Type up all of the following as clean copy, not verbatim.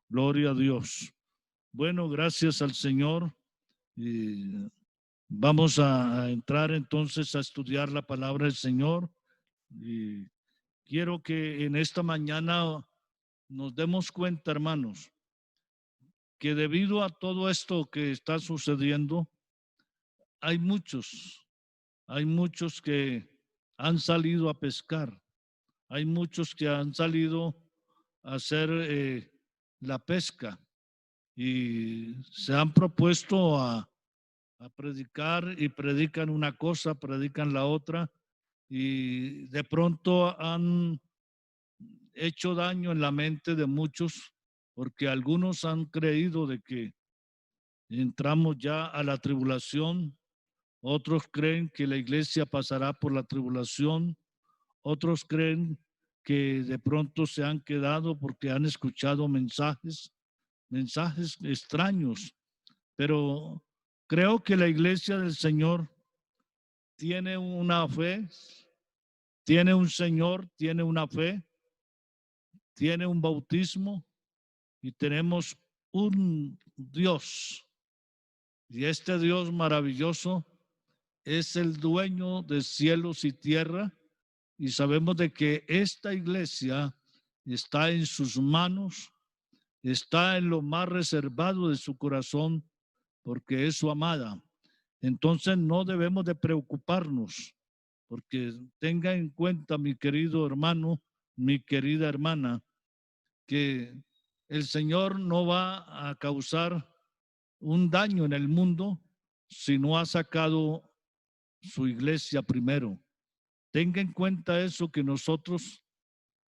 Gloria a Dios. Bueno, gracias al Señor. Y vamos a entrar entonces a estudiar la palabra del Señor. Y quiero que en esta mañana nos demos cuenta, hermanos, que debido a todo esto que está sucediendo, hay muchos que han salido a pescar, hay muchos que han salido a hacer la pesca y se han propuesto a predicar y predican una cosa, predican la otra y de pronto han hecho daño en la mente de muchos porque algunos han creído de que entramos ya a la tribulación, otros creen que la iglesia pasará por la tribulación, otros creen que de pronto se han quedado porque han escuchado mensajes extraños, pero creo que la iglesia del Señor tiene una fe, tiene un Señor, tiene una fe, tiene un bautismo y tenemos un Dios. Y este Dios maravilloso es el dueño de cielos y tierra y sabemos de que esta iglesia está en sus manos, está en lo más reservado de su corazón porque es su amada. Entonces no debemos de preocuparnos porque tenga en cuenta, mi querido hermano, mi querida hermana, que el Señor no va a causar un daño en el mundo si no ha sacado su iglesia primero. Tenga en cuenta eso, que nosotros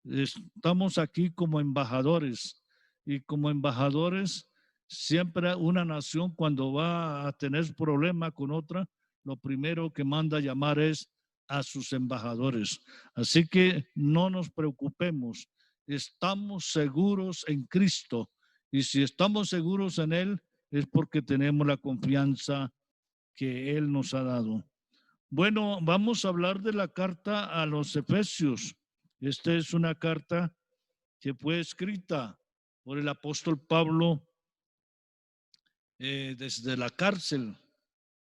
estamos aquí como embajadores y como embajadores siempre una nación cuando va a tener problema con otra, lo primero que manda a llamar es a sus embajadores. Así que no nos preocupemos, estamos seguros en Cristo y si estamos seguros en Él es porque tenemos la confianza que Él nos ha dado. Bueno, vamos a hablar de la carta a los Efesios. Esta es una carta que fue escrita por el apóstol Pablo desde la cárcel,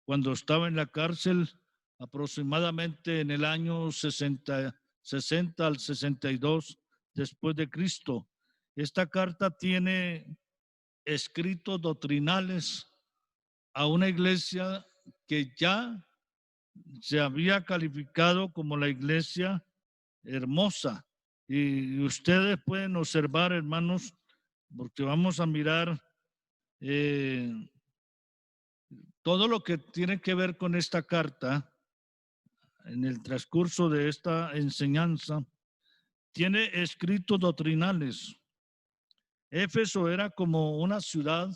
cuando estaba en la cárcel aproximadamente en el año 60 al 62 después de Cristo. Esta carta tiene escritos doctrinales a una iglesia que ya se había calificado como la iglesia hermosa. Y ustedes pueden observar, hermanos, porque vamos a mirar eh, todo lo que tiene que ver con esta carta en el transcurso de esta enseñanza. Tiene escritos doctrinales. Éfeso era como una ciudad,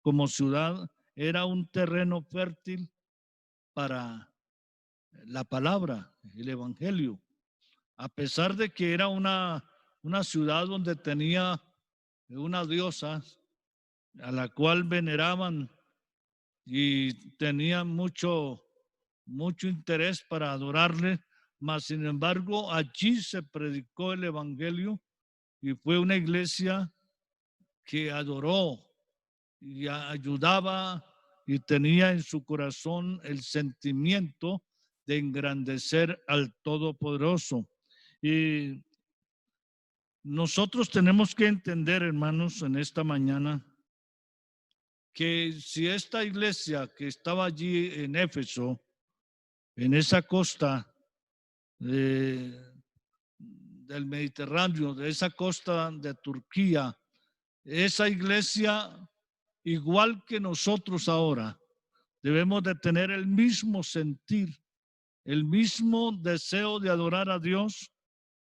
como ciudad, era un terreno fértil para la palabra, el evangelio. A pesar de que era una ciudad donde tenía una diosa a la cual veneraban y tenían mucho interés para adorarle, mas sin embargo allí se predicó el evangelio y fue una iglesia que adoró y ayudaba y tenía en su corazón el sentimiento de engrandecer al Todopoderoso. Y nosotros tenemos que entender, hermanos, en esta mañana, que si esta iglesia que estaba allí en Éfeso, en esa costa del Mediterráneo, de esa costa de Turquía, esa iglesia, igual que nosotros ahora, debemos de tener el mismo sentir, el mismo deseo de adorar a Dios,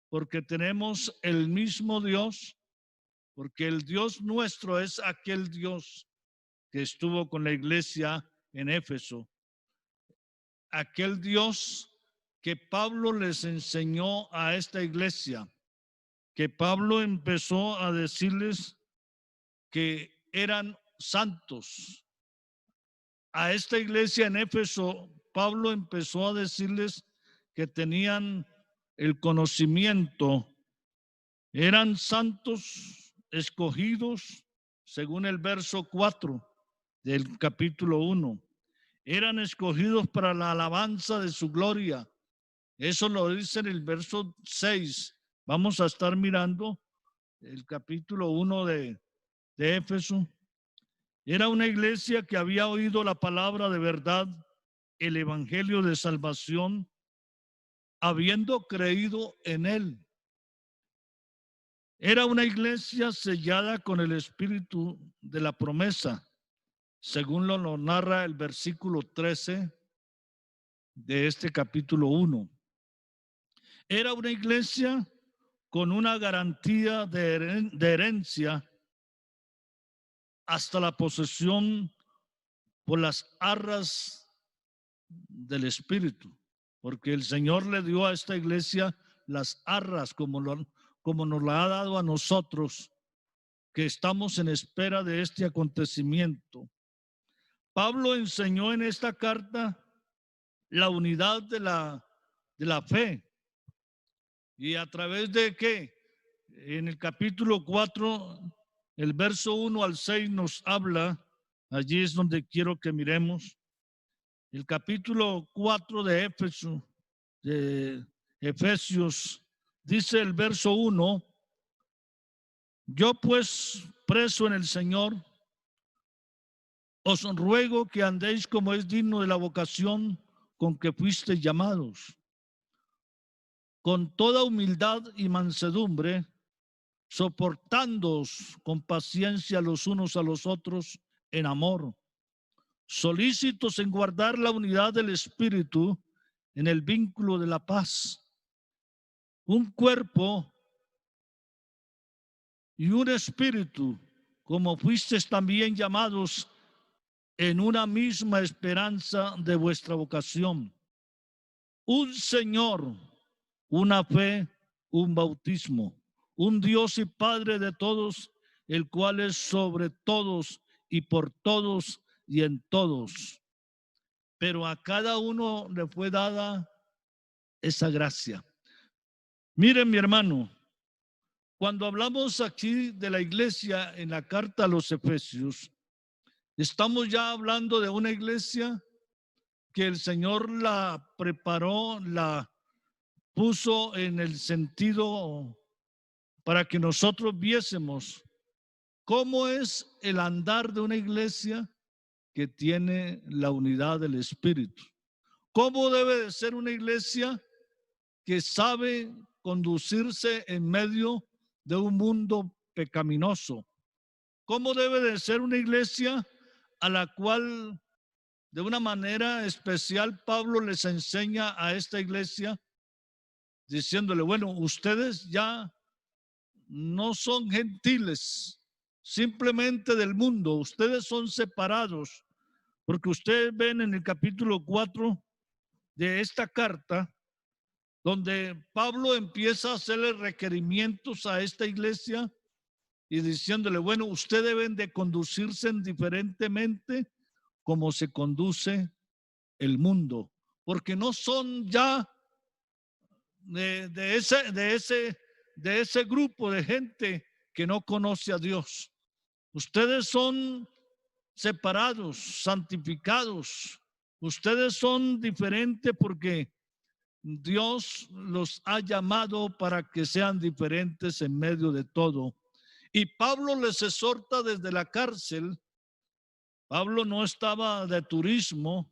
porque tenemos el mismo Dios, porque el Dios nuestro es aquel Dios que estuvo con la iglesia en Éfeso, aquel Dios que Pablo les enseñó a esta iglesia, que Pablo empezó a decirles que eran santos. A esta iglesia en Éfeso, Pablo empezó a decirles que tenían el conocimiento, eran santos escogidos, según el verso 4 del capítulo 1. Eran escogidos para la alabanza de su gloria. Eso lo dice en el verso 6. Vamos a estar mirando el capítulo 1 de Éfeso. Era una iglesia que había oído la palabra de verdad, el evangelio de salvación, habiendo creído en él. Era una iglesia sellada con el espíritu de la promesa, según lo narra el versículo 13 de este capítulo 1. Era una iglesia con una garantía de herencia hasta la posesión por las arras del Espíritu, porque el Señor le dio a esta iglesia las arras como nos la ha dado a nosotros, que estamos en espera de este acontecimiento. Pablo enseñó en esta carta la unidad de la fe. ¿Y a través de qué? En el capítulo 4, el verso 1 al 6 nos habla, allí es donde quiero que miremos, el capítulo 4 de Efesios, dice el verso 1, yo pues preso en el Señor, os ruego que andéis como es digno de la vocación con que fuisteis llamados, con toda humildad y mansedumbre, soportándoos con paciencia los unos a los otros en amor, solícitos en guardar la unidad del Espíritu en el vínculo de la paz, un cuerpo y un espíritu, como fuisteis también llamados en una misma esperanza de vuestra vocación, un Señor, una fe, un bautismo, un Dios y Padre de todos, el cual es sobre todos y por todos y en todos. Pero a cada uno le fue dada esa gracia. Miren, mi hermano, cuando hablamos aquí de la iglesia en la carta a los Efesios, estamos ya hablando de una iglesia que el Señor la preparó, la puso en el sentido para que nosotros viésemos cómo es el andar de una iglesia que tiene la unidad del Espíritu. ¿Cómo debe de ser una iglesia que sabe conducirse en medio de un mundo pecaminoso? ¿Cómo debe de ser una iglesia a la cual de una manera especial Pablo les enseña a esta iglesia diciéndole, bueno, ustedes ya no son gentiles, simplemente del mundo, ustedes son separados, porque ustedes ven en el capítulo 4 de esta carta, donde Pablo empieza a hacerle requerimientos a esta iglesia y diciéndole, bueno, ustedes deben de conducirse diferentemente como se conduce el mundo, porque no son ya de ese grupo de gente que no conoce a Dios. Ustedes son separados, santificados. Ustedes son diferentes porque Dios los ha llamado para que sean diferentes en medio de todo. Y Pablo les exhorta desde la cárcel. Pablo no estaba de turismo.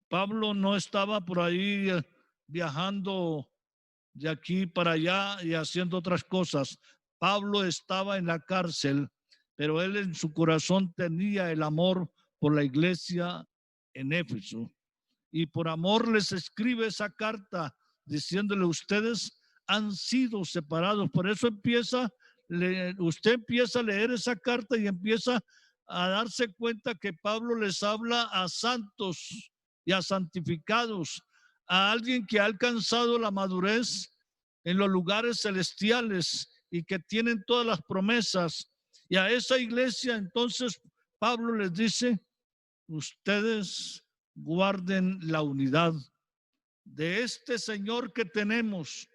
Pablo no estaba por ahí viajando de aquí para allá y haciendo otras cosas. Pablo estaba en la cárcel, pero él en su corazón tenía el amor por la iglesia en Éfeso. Y por amor les escribe esa carta diciéndole, ustedes han sido separados. Por eso usted empieza a leer esa carta y empieza a darse cuenta que Pablo les habla a santos y a santificados, a alguien que ha alcanzado la madurez en los lugares celestiales y que tienen todas las promesas. Y a esa iglesia entonces Pablo les dice, ustedes guarden la unidad de este Señor que tenemos,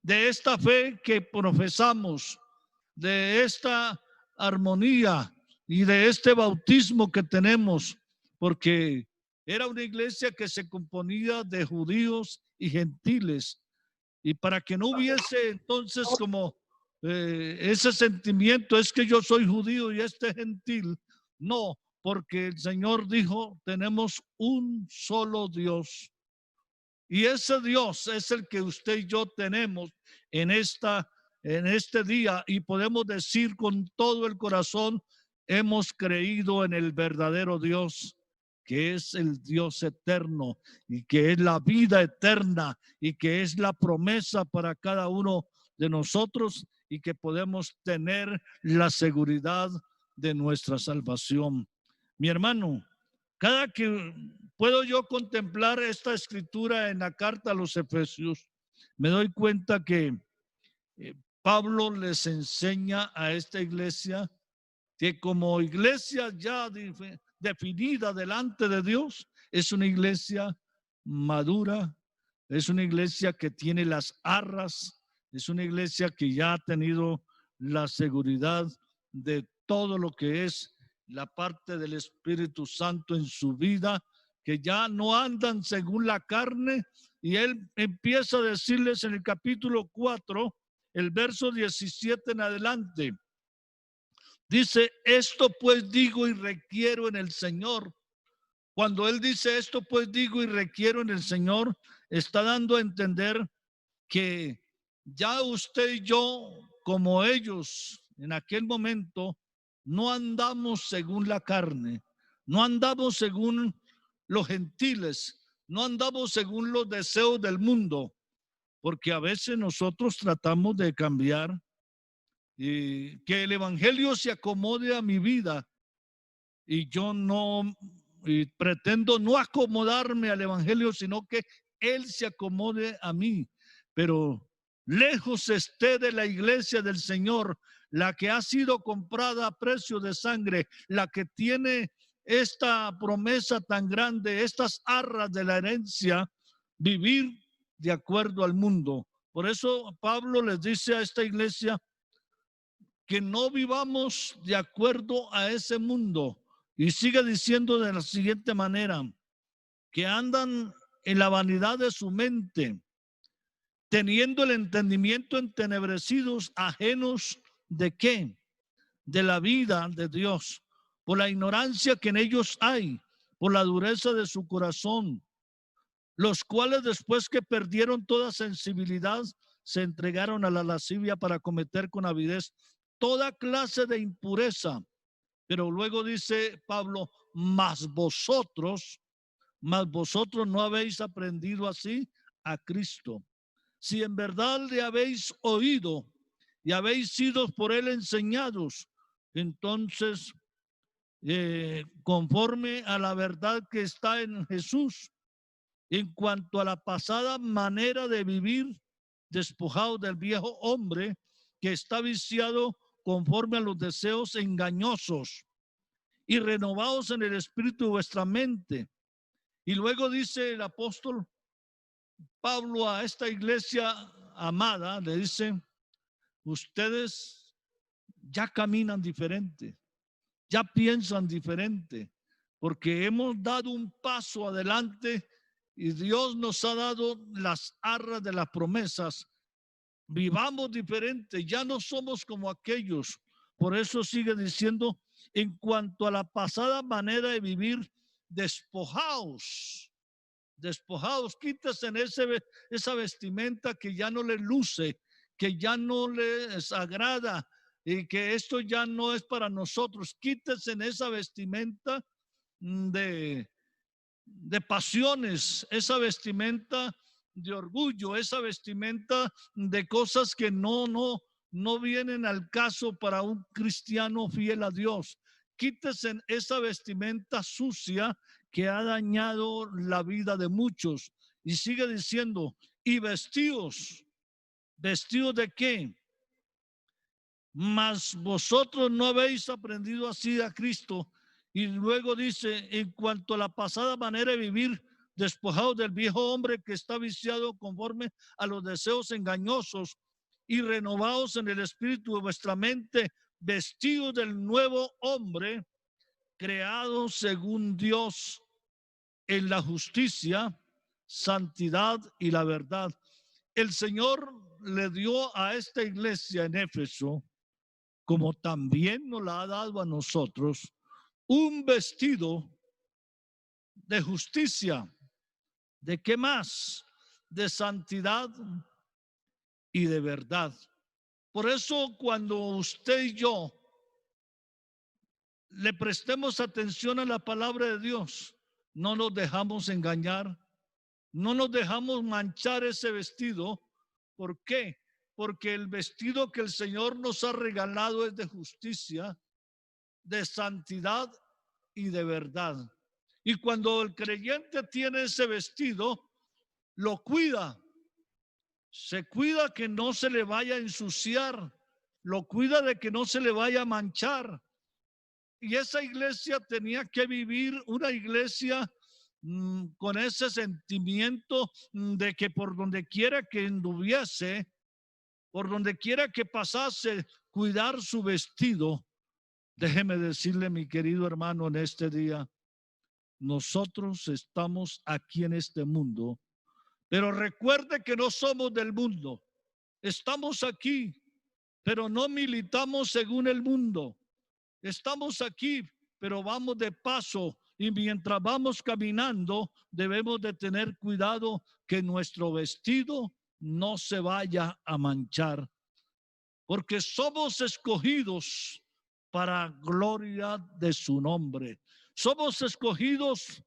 de esta fe que profesamos, de esta armonía y de este bautismo que tenemos, porque era una iglesia que se componía de judíos y gentiles, y para que no hubiese entonces como ese sentimiento, es que yo soy judío y este gentil, no, porque el Señor dijo, tenemos un solo Dios. Y ese Dios es el que usted y yo tenemos en este día, y podemos decir con todo el corazón, hemos creído en el verdadero Dios, que es el Dios eterno y que es la vida eterna y que es la promesa para cada uno de nosotros, y que podemos tener la seguridad de nuestra salvación. Mi hermano, cada que puedo yo contemplar esta escritura en la carta a los Efesios, me doy cuenta que Pablo les enseña a esta iglesia que como iglesia ya definida delante de Dios, es una iglesia madura, es una iglesia que tiene las arras, es una iglesia que ya ha tenido la seguridad de todo lo que es la parte del Espíritu Santo en su vida, que ya no andan según la carne. Y él empieza a decirles en el capítulo 4, el verso 17 en adelante. Dice, esto pues digo y requiero en el Señor. Cuando él dice esto pues digo y requiero en el Señor, está dando a entender que ya usted y yo, como ellos en aquel momento, no andamos según la carne, no andamos según los gentiles, no andamos según los deseos del mundo, porque a veces nosotros tratamos de cambiar y que el evangelio se acomode a mi vida, y yo no pretendo no acomodarme al evangelio, sino que él se acomode a mí. Pero lejos esté de la iglesia del Señor, la que ha sido comprada a precio de sangre, la que tiene esta promesa tan grande, estas arras de la herencia, vivir de acuerdo al mundo. Por eso Pablo les dice a esta iglesia que no vivamos de acuerdo a ese mundo. Y sigue diciendo de la siguiente manera, que andan en la vanidad de su mente, teniendo el entendimiento entenebrecidos, ajenos de qué, de la vida de Dios, por la ignorancia que en ellos hay, por la dureza de su corazón, los cuales después que perdieron toda sensibilidad, se entregaron a la lascivia para cometer con avidez toda clase de impureza. Pero luego dice Pablo, mas vosotros no habéis aprendido así a Cristo. Si en verdad le habéis oído y habéis sido por él enseñados, entonces conforme a la verdad que está en Jesús, en cuanto a la pasada manera de vivir, despojado del viejo hombre que está viciado conforme a los deseos engañosos, y renovados en el espíritu de vuestra mente. Y luego dice el apóstol Pablo a esta iglesia amada, le dice, ustedes ya caminan diferente, ya piensan diferente, porque hemos dado un paso adelante y Dios nos ha dado las arras de las promesas. Vivamos diferente, ya no somos como aquellos. Por eso sigue diciendo, en cuanto a la pasada manera de vivir, despojaos, quítese en esa vestimenta que ya no les luce, que ya no les agrada, y que esto ya no es para nosotros. Quítese en esa vestimenta de pasiones, esa vestimenta de orgullo, esa vestimenta de cosas que no vienen al caso para un cristiano fiel a Dios. Quítese esa vestimenta sucia que ha dañado la vida de muchos. Y sigue diciendo, y vestidos de qué, mas vosotros no habéis aprendido así a Cristo. Y luego dice, en cuanto a la pasada manera de vivir, despojados del viejo hombre que está viciado conforme a los deseos engañosos, y renovados en el espíritu de vuestra mente, vestidos del nuevo hombre, creado según Dios en la justicia, santidad y la verdad. El Señor le dio a esta iglesia en Éfeso, como también nos la ha dado a nosotros, un vestido de justicia. ¿De qué más? De santidad y de verdad. Por eso cuando usted y yo le prestemos atención a la palabra de Dios, no nos dejamos engañar, no nos dejamos manchar ese vestido. ¿Por qué? Porque el vestido que el Señor nos ha regalado es de justicia, de santidad y de verdad. Y cuando el creyente tiene ese vestido, lo cuida, se cuida que no se le vaya a ensuciar, lo cuida de que no se le vaya a manchar. Y esa iglesia tenía que vivir una iglesia con ese sentimiento de que por donde quiera que anduviese, por donde quiera que pasase, cuidar su vestido. Déjeme decirle, mi querido hermano, en este día, nosotros estamos aquí en este mundo, pero recuerde que no somos del mundo. Estamos aquí, pero no militamos según el mundo. Estamos aquí, pero vamos de paso, y mientras vamos caminando debemos de tener cuidado que nuestro vestido no se vaya a manchar, porque somos escogidos para gloria de su nombre. Somos escogidos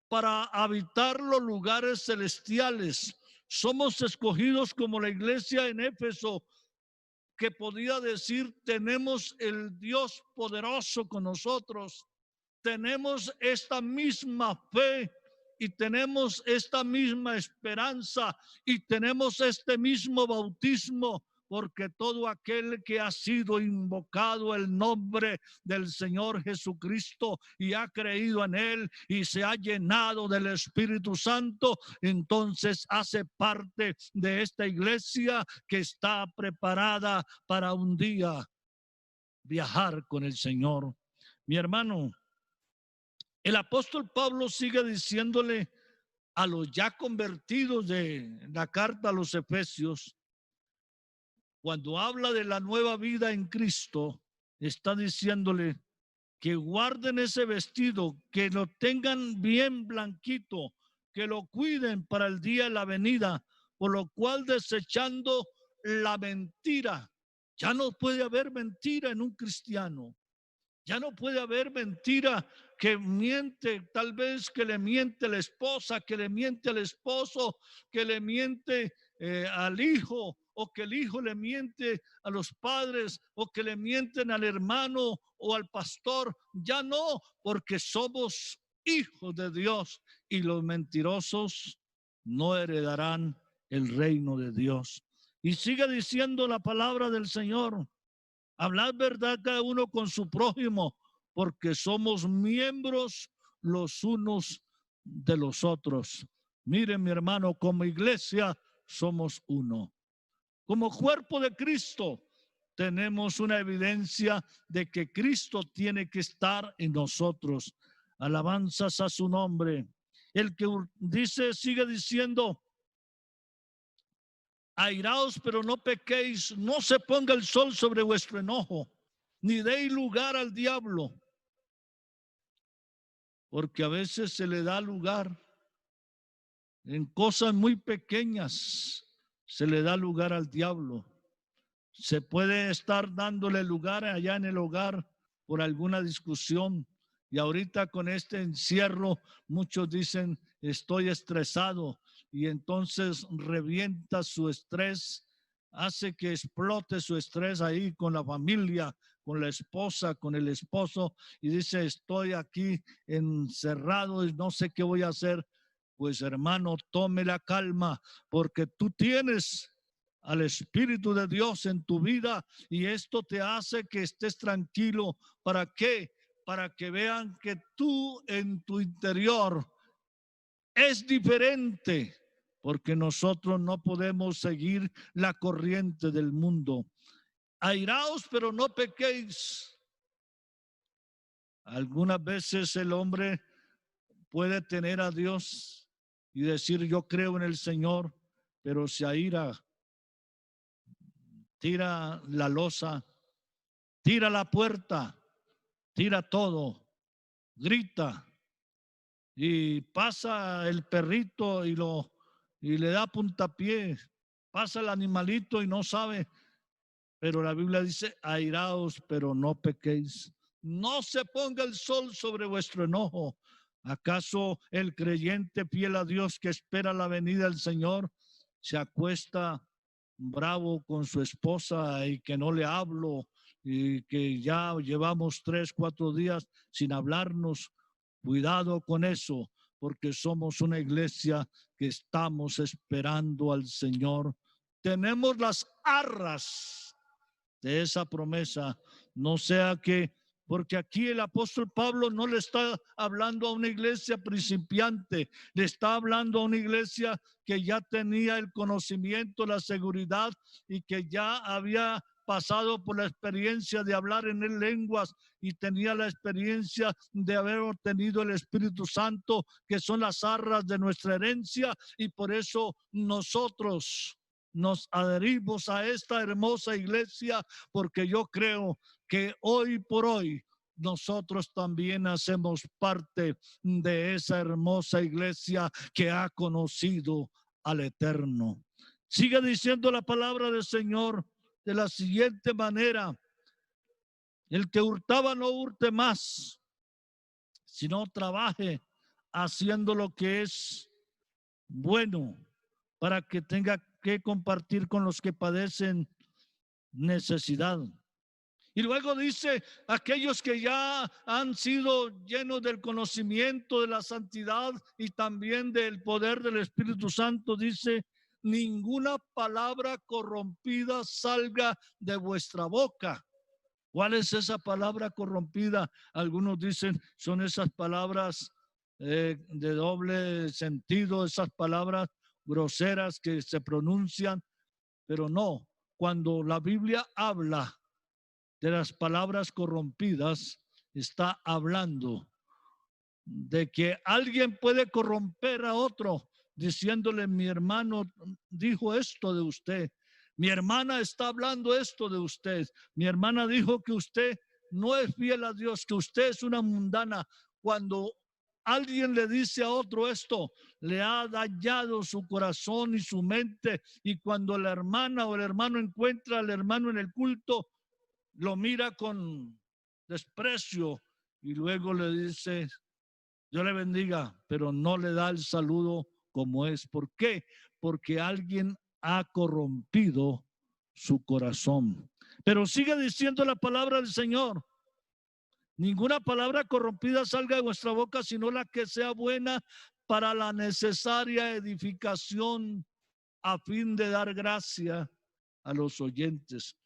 para habitar los lugares celestiales. Somos escogidos como la iglesia en Éfeso, que podía decir: tenemos el Dios poderoso con nosotros, tenemos esta misma fe y tenemos esta misma esperanza y tenemos este mismo bautismo, porque todo aquel que ha sido invocado el nombre del Señor Jesucristo y ha creído en él y se ha llenado del Espíritu Santo, entonces hace parte de esta iglesia que está preparada para un día viajar con el Señor. Mi hermano, el apóstol Pablo sigue diciéndole a los ya convertidos de la carta a los Efesios, cuando habla de la nueva vida en Cristo, está diciéndole que guarden ese vestido, que lo tengan bien blanquito, que lo cuiden para el día de la venida, por lo cual desechando la mentira. Ya no puede haber mentira en un cristiano. Ya no puede haber mentira que miente, tal vez que le miente la esposa, que le miente al esposo, que le miente al hijo, o que el hijo le miente a los padres, o que le mienten al hermano o al pastor. Ya no, porque somos hijos de Dios y los mentirosos no heredarán el reino de Dios. Y sigue diciendo la palabra del Señor: hablad verdad cada uno con su prójimo, porque somos miembros los unos de los otros. Miren, mi hermano, como iglesia somos uno. Como cuerpo de Cristo tenemos una evidencia de que Cristo tiene que estar en nosotros. Alabanzas a su nombre. El que dice, sigue diciendo: airaos, pero no pequéis, no se ponga el sol sobre vuestro enojo, ni deis lugar al diablo, porque a veces se le da lugar en cosas muy pequeñas, se le da lugar al diablo. Se puede estar dándole lugar allá en el hogar por alguna discusión, y ahorita con este encierro muchos dicen: estoy estresado, y entonces revienta su estrés, hace que explote su estrés ahí con la familia, con la esposa, con el esposo, y dice: estoy aquí encerrado y no sé qué voy a hacer. Pues hermano, tome la calma, porque tú tienes al Espíritu de Dios en tu vida, y esto te hace que estés tranquilo. ¿Para qué? Para que vean que tú en tu interior es diferente, porque nosotros no podemos seguir la corriente del mundo. Airaos, pero no pequéis. Algunas veces el hombre puede tener a Dios y decir yo creo en el Señor, pero se aira, tira la loza, tira la puerta, tira todo, grita y pasa el perrito y le da puntapié, pasa el animalito y no sabe. Pero la Biblia dice, airaos, pero no pequéis. No se ponga el sol sobre vuestro enojo. ¿Acaso el creyente fiel a Dios que espera la venida del Señor se acuesta bravo con su esposa y que no le hablo y que ya llevamos 3, 4 días sin hablarnos? Cuidado con eso, porque somos una iglesia que estamos esperando al Señor. Tenemos las arras de esa promesa, no sea que, porque aquí el apóstol Pablo no le está hablando a una iglesia principiante, le está hablando a una iglesia que ya tenía el conocimiento, la seguridad y que ya había pasado por la experiencia de hablar en lenguas y tenía la experiencia de haber obtenido el Espíritu Santo, que son las arras de nuestra herencia, y por eso nosotros nos adherimos a esta hermosa iglesia, porque yo creo que hoy por hoy nosotros también hacemos parte de esa hermosa iglesia que ha conocido al Eterno. Sigue diciendo la palabra del Señor de la siguiente manera: el que hurtaba no hurte más, sino trabaje haciendo lo que es bueno, para que tenga que compartir con los que padecen necesidad. Y luego dice, aquellos que ya han sido llenos del conocimiento de la santidad y también del poder del Espíritu Santo, dice, ninguna palabra corrompida salga de vuestra boca. ¿Cuál es esa palabra corrompida? Algunos dicen, son esas palabras de doble sentido, esas palabras groseras que se pronuncian, pero no. Cuando la Biblia habla de las palabras corrompidas, está hablando de que alguien puede corromper a otro diciéndole, mi hermano dijo esto de usted, mi hermana está hablando esto de usted, mi hermana dijo que usted no es fiel a Dios, que usted es una mundana. Cuando alguien le dice a otro esto, le ha dañado su corazón y su mente, y cuando la hermana o el hermano encuentra al hermano en el culto, lo mira con desprecio y luego le dice, Dios le bendiga, pero no le da el saludo como es. ¿Por qué? Porque alguien ha corrompido su corazón. Pero sigue diciendo la palabra del Señor: ninguna palabra corrompida salga de vuestra boca, sino la que sea buena para la necesaria edificación, a fin de dar gracia a los oyentes.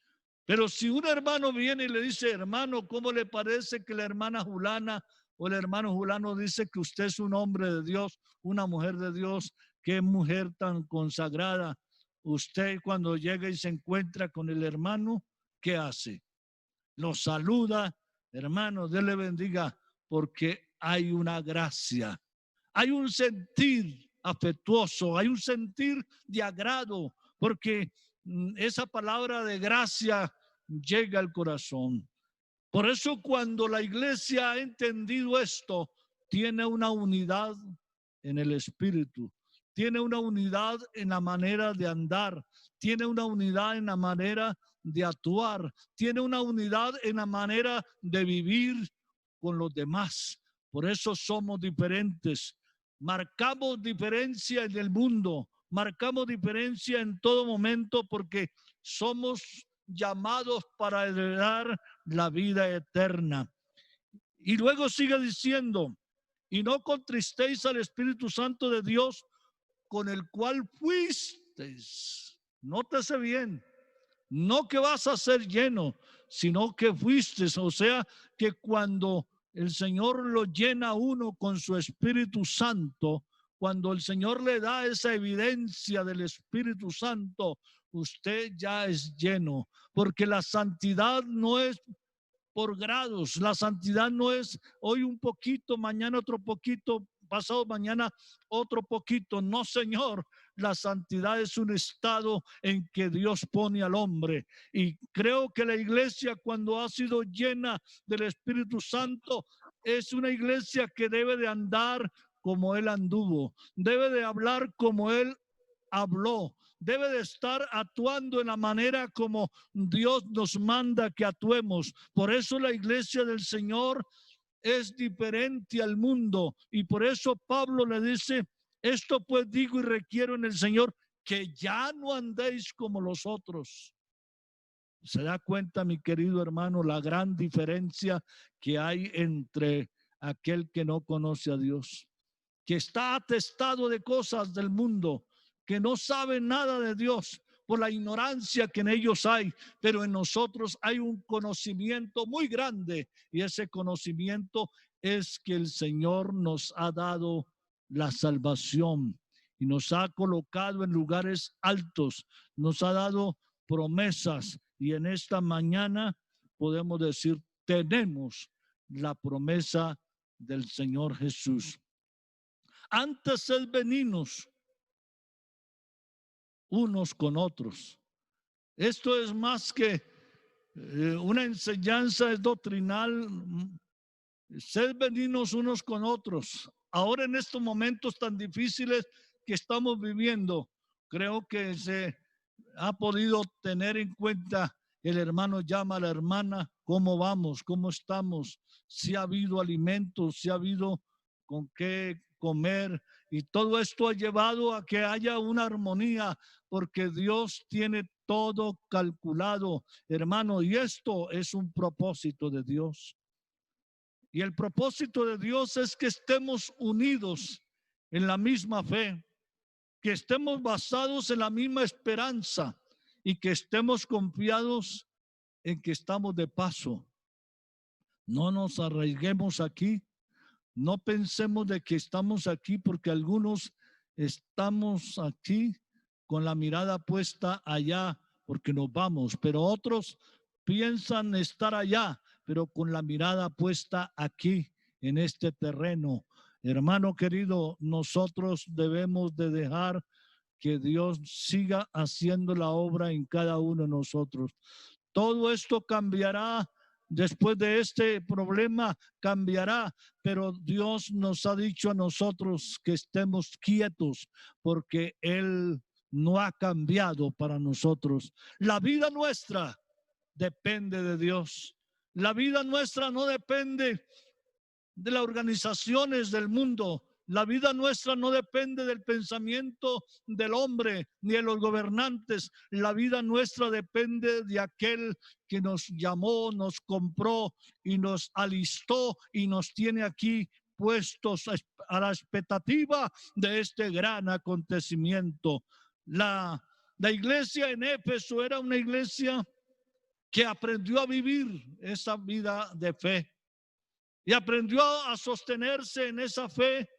Pero si un hermano viene y le dice, hermano, ¿cómo le parece que la hermana Julana o el hermano Julano dice que usted es un hombre de Dios, una mujer de Dios? Qué mujer tan consagrada. Usted cuando llega y se encuentra con el hermano, ¿qué hace? Lo saluda, hermano, Dios le bendiga, porque hay una gracia, hay un sentir afectuoso, hay un sentir de agrado, porque esa palabra de gracia llega al corazón. Por eso cuando la iglesia ha entendido esto, tiene una unidad en el espíritu, tiene una unidad en la manera de andar, tiene una unidad en la manera de actuar, tiene una unidad en la manera de vivir con los demás. Por eso somos diferentes, marcamos diferencia en el mundo, marcamos diferencia en todo momento, porque somos llamados para heredar la vida eterna. Y luego sigue diciendo, y no contristéis al Espíritu Santo de Dios, con el cual fuisteis. Nótese bien, no que vas a ser lleno, sino que fuiste. O sea, que cuando el Señor lo llena a uno con su Espíritu Santo, cuando el Señor le da esa evidencia del Espíritu Santo, usted ya es lleno, porque la santidad no es por grados, la santidad no es hoy un poquito, mañana otro poquito, pasado mañana otro poquito. No, Señor, la santidad es un estado en que Dios pone al hombre. Y creo que la iglesia, cuando ha sido llena del Espíritu Santo, es una iglesia que debe de andar como Él anduvo, debe de hablar como Él habló, debe de estar actuando en la manera como Dios nos manda que actuemos. Por eso la iglesia del Señor es diferente al mundo, y por eso Pablo le dice: esto pues digo y requiero en el Señor, que ya no andéis como los otros. ¿Se da cuenta, mi querido hermano, la gran diferencia que hay entre aquel que no conoce a Dios, que está atestado de cosas del mundo, que no sabe nada de Dios por la ignorancia que en ellos hay, pero en nosotros hay un conocimiento muy grande, y ese conocimiento es que el Señor nos ha dado la salvación y nos ha colocado en lugares altos, nos ha dado promesas, y en esta mañana podemos decir: tenemos la promesa del Señor Jesús. Antes es venirnos unos con otros. Esto es más que una enseñanza, es doctrinal. Ser venirnos unos con otros. Ahora, en estos momentos tan difíciles que estamos viviendo, creo que se ha podido tener en cuenta. El hermano llama a la hermana: ¿cómo vamos? ¿Cómo estamos? Si ha habido alimentos, si ha habido con qué comer, y todo esto ha llevado a que haya una armonía, porque Dios tiene todo calculado, hermano, y esto es un propósito de Dios. Y el propósito de Dios es que estemos unidos en la misma fe, que estemos basados en la misma esperanza, y que estemos confiados en que estamos de paso. No nos arraiguemos aquí, no pensemos de que estamos aquí, porque algunos estamos aquí con la mirada puesta allá porque nos vamos, pero otros piensan estar allá, pero con la mirada puesta aquí en este terreno. Hermano querido, nosotros debemos de dejar que Dios siga haciendo la obra en cada uno de nosotros. Todo esto cambiará. Después de este problema cambiará, pero Dios nos ha dicho a nosotros que estemos quietos, porque Él no ha cambiado para nosotros. La vida nuestra depende de Dios. La vida nuestra no depende de las organizaciones del mundo. La vida nuestra no depende del pensamiento del hombre ni de los gobernantes. La vida nuestra depende de aquel que nos llamó, nos compró y nos alistó y nos tiene aquí puestos a la expectativa de este gran acontecimiento. La iglesia en Éfeso era una iglesia que aprendió a vivir esa vida de fe y aprendió a sostenerse en esa fe.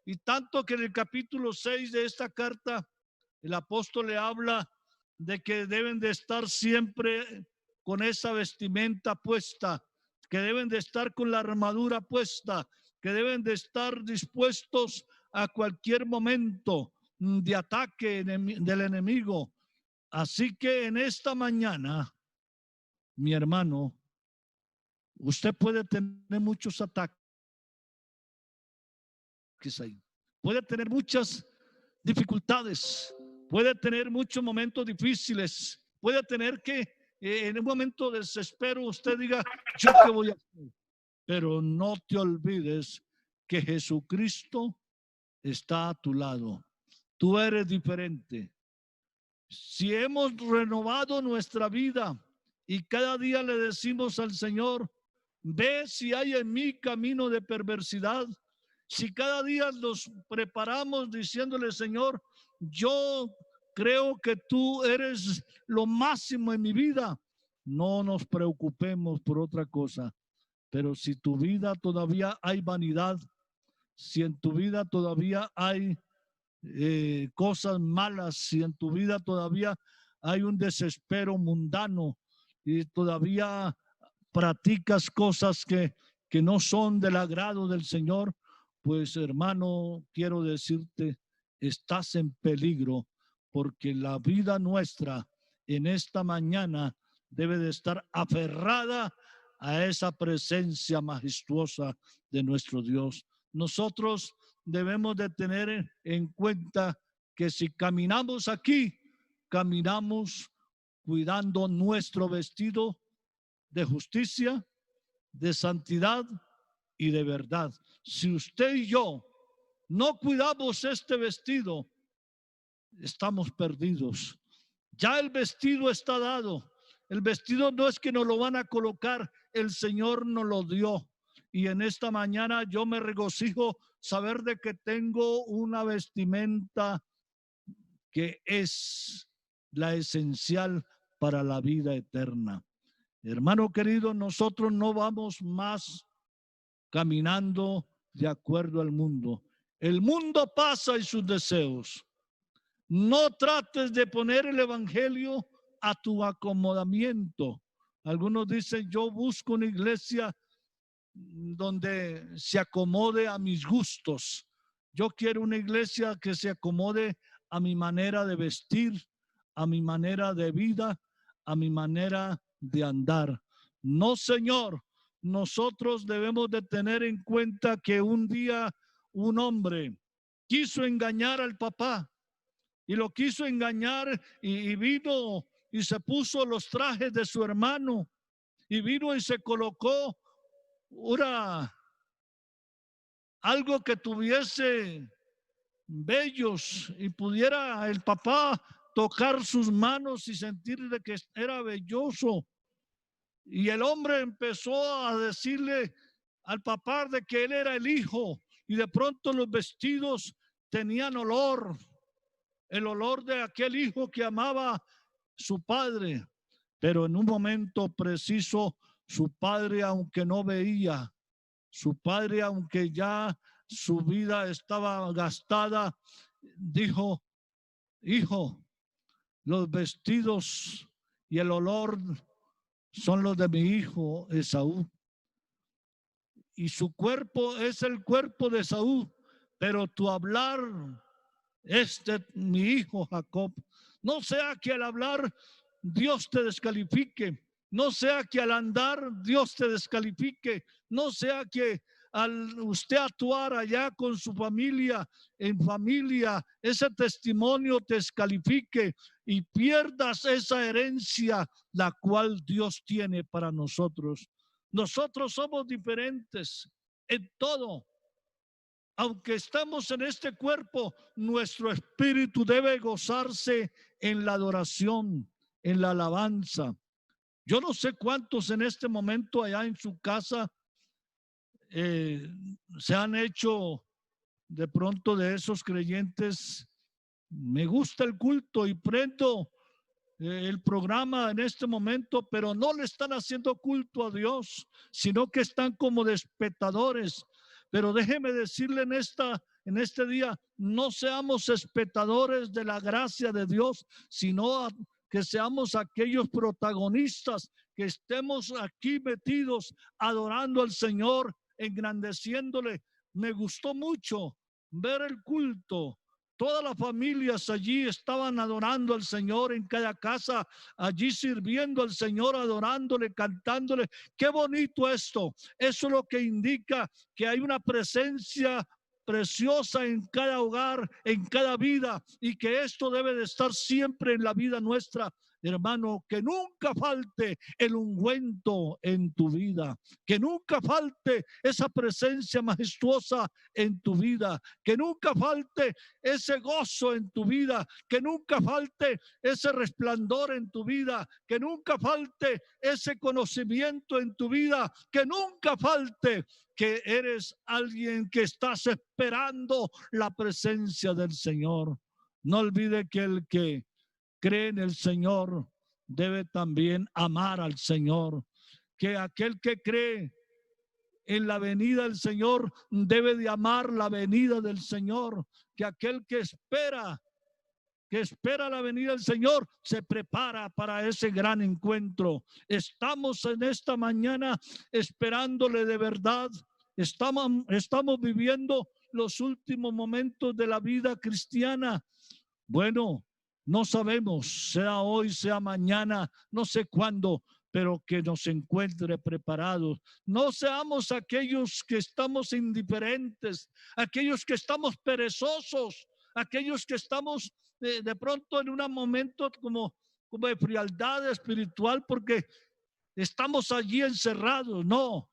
Y tanto que en el capítulo 6 de esta carta, el apóstol le habla de que deben de estar siempre con esa vestimenta puesta, que deben de estar con la armadura puesta, que deben de estar dispuestos a cualquier momento de ataque del enemigo. Así que en esta mañana, mi hermano, usted puede tener muchos ataques ahí, puede tener muchas dificultades, puede tener muchos momentos difíciles, puede tener que en un momento de desespero usted diga: ¿yo qué voy a hacer? Pero no te olvides que Jesucristo está a tu lado. Tú eres diferente. Si hemos renovado nuestra vida y cada día le decimos al Señor: ve si hay en mí camino de perversidad. Si cada día nos preparamos diciéndole: Señor, yo creo que tú eres lo máximo en mi vida, no nos preocupemos por otra cosa. Pero si tu vida todavía hay vanidad, si en tu vida todavía hay cosas malas, si en tu vida todavía hay un desespero mundano y todavía practicas cosas que no son del agrado del Señor, pues hermano, quiero decirte, estás en peligro porque la vida nuestra en esta mañana debe de estar aferrada a esa presencia majestuosa de nuestro Dios. Nosotros debemos de tener en cuenta que si caminamos aquí, caminamos cuidando nuestro vestido de justicia, de santidad y de verdad. Si usted y yo no cuidamos este vestido, estamos perdidos. Ya el vestido está dado. El vestido no es que nos lo van a colocar, el Señor nos lo dio. Y en esta mañana yo me regocijo saber de que tengo una vestimenta que es la esencial para la vida eterna. Hermano querido, nosotros no vamos más caminando de acuerdo al mundo. El mundo pasa y sus deseos. No trates de poner el evangelio a tu acomodamiento. Algunos dicen, yo busco una iglesia donde se acomode a mis gustos. Yo quiero una iglesia que se acomode a mi manera de vestir, a mi manera de vida, a mi manera de andar. No, Señor, nosotros debemos de tener en cuenta que un día un hombre quiso engañar al papá y lo quiso engañar y vino y se puso los trajes de su hermano y vino y se colocó algo que tuviese bellos y pudiera el papá tocar sus manos y sentir de que era belloso. Y el hombre empezó a decirle al papá de que él era el hijo y de pronto los vestidos tenían olor, el olor de aquel hijo que amaba su padre. Pero en un momento preciso, su padre, aunque no veía, su padre, aunque ya su vida estaba gastada, dijo, hijo, los vestidos y el olor son los de mi hijo Esaú. Y su cuerpo es el cuerpo de Esaú, pero tu hablar es de mi hijo Jacob. No sea que al hablar Dios te descalifique. No sea que al andar Dios te descalifique. No sea que al usted actuar allá con su familia, en familia, ese testimonio te descalifique y pierdas esa herencia la cual Dios tiene para nosotros. Nosotros somos diferentes en todo. Aunque estamos en este cuerpo, nuestro espíritu debe gozarse en la adoración, en la alabanza. Yo no sé cuántos en este momento allá en su casa se han hecho de pronto de esos creyentes. Me gusta el culto y prendo el programa en este momento, pero no le están haciendo culto a Dios, sino que están como de espectadores. Pero déjeme decirle en este día, no seamos espectadores de la gracia de Dios, sino que seamos aquellos protagonistas, que estemos aquí metidos adorando al Señor, engrandeciéndole. Me gustó mucho ver el culto. Todas las familias allí estaban adorando al Señor en cada casa, allí sirviendo al Señor, adorándole, cantándole. Qué bonito esto. Eso es lo que indica que hay una presencia preciosa en cada hogar, en cada vida, y que esto debe de estar siempre en la vida nuestra. Hermano, que nunca falte el ungüento en tu vida, que nunca falte esa presencia majestuosa en tu vida, que nunca falte ese gozo en tu vida, que nunca falte ese resplandor en tu vida, que nunca falte ese conocimiento en tu vida, que nunca falte que eres alguien que estás esperando la presencia del Señor. No olvide que el que cree en el Señor debe también amar al Señor, que aquel que cree en la venida del Señor debe de amar la venida del Señor, que aquel que espera que espera la venida del Señor se prepara para ese gran encuentro. Estamos en esta mañana esperándole de verdad. Estamos viviendo los últimos momentos de la vida cristiana. Bueno, no sabemos, sea hoy, sea mañana, no sé cuándo, pero que nos encuentre preparados. No seamos aquellos que estamos indiferentes, aquellos que estamos perezosos, aquellos que estamos de pronto en un momento como de frialdad espiritual porque estamos allí encerrados. No,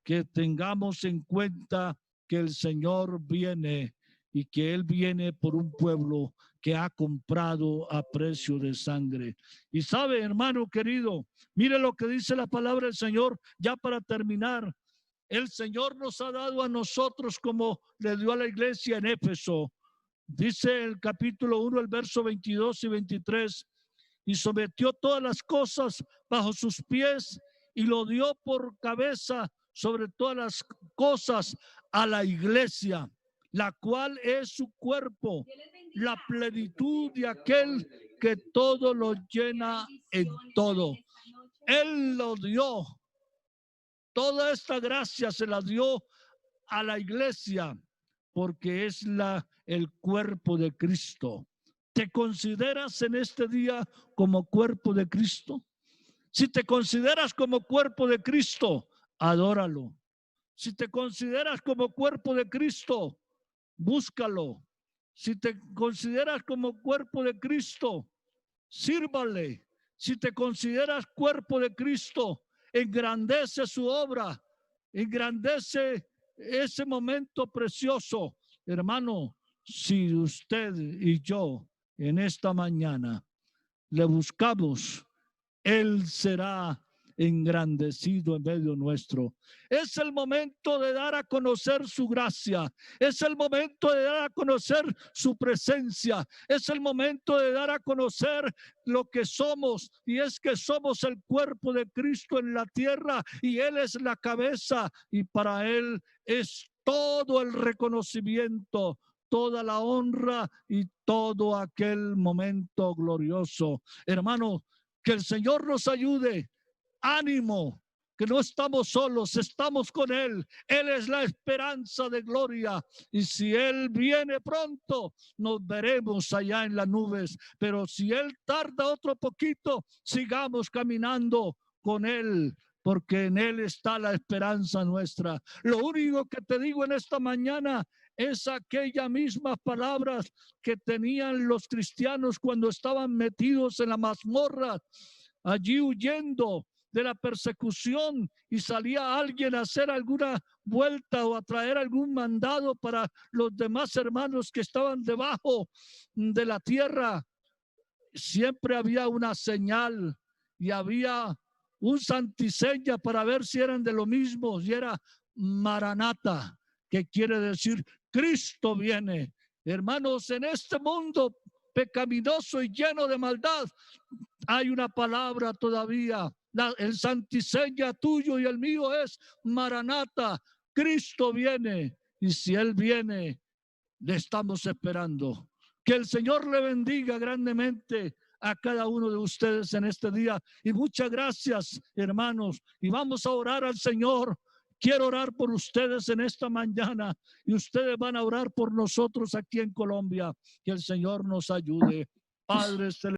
que tengamos en cuenta que el Señor viene y que Él viene por un pueblo que ha comprado a precio de sangre. Y sabe, hermano querido, mire lo que dice la palabra del Señor, ya para terminar. El Señor nos ha dado a nosotros como le dio a la iglesia en Éfeso. Dice el capítulo 1, el verso 22 y 23, y sometió todas las cosas bajo sus pies y lo dio por cabeza sobre todas las cosas a la iglesia, la cual es su cuerpo, la plenitud de aquel que todo lo llena en todo. Él lo dio. Toda esta gracia se la dio a la iglesia porque es el cuerpo de Cristo. ¿Te consideras en este día como cuerpo de Cristo? Si te consideras como cuerpo de Cristo, adóralo. Si te consideras como cuerpo de Cristo, búscalo. Si te consideras como cuerpo de Cristo, sírvale. Si te consideras cuerpo de Cristo, engrandece su obra, engrandece ese momento precioso. Hermano, si usted y yo en esta mañana le buscamos, Él será engrandecido en medio nuestro. Es el momento de dar a conocer su gracia, es el momento de dar a conocer su presencia, es el momento de dar a conocer lo que somos, y es que somos el cuerpo de Cristo en la tierra y Él es la cabeza, y para Él es todo el reconocimiento, toda la honra y todo aquel momento glorioso. Hermano, que el Señor nos ayude. Ánimo, que no estamos solos, estamos con Él. Él es la esperanza de gloria. Y si Él viene pronto, nos veremos allá en las nubes. Pero si Él tarda otro poquito, sigamos caminando con Él, porque en Él está la esperanza nuestra. Lo único que te digo en esta mañana es aquellas mismas palabras que tenían los cristianos cuando estaban metidos en la mazmorra, allí huyendo de la persecución, y salía alguien a hacer alguna vuelta o a traer algún mandado para los demás hermanos que estaban debajo de la tierra. Siempre había una señal y había un santiseña para ver si eran de lo mismo, y era Maranata, que quiere decir Cristo viene. Hermanos, en este mundo pecaminoso y lleno de maldad, hay una palabra todavía. El santiseña tuyo y el mío es Maranata. Cristo viene, y si Él viene, le estamos esperando. Que el Señor le bendiga grandemente a cada uno de ustedes en este día. Y muchas gracias, hermanos. Y vamos a orar al Señor. Quiero orar por ustedes en esta mañana, y ustedes van a orar por nosotros aquí en Colombia. Que el Señor nos ayude. Padre celestial.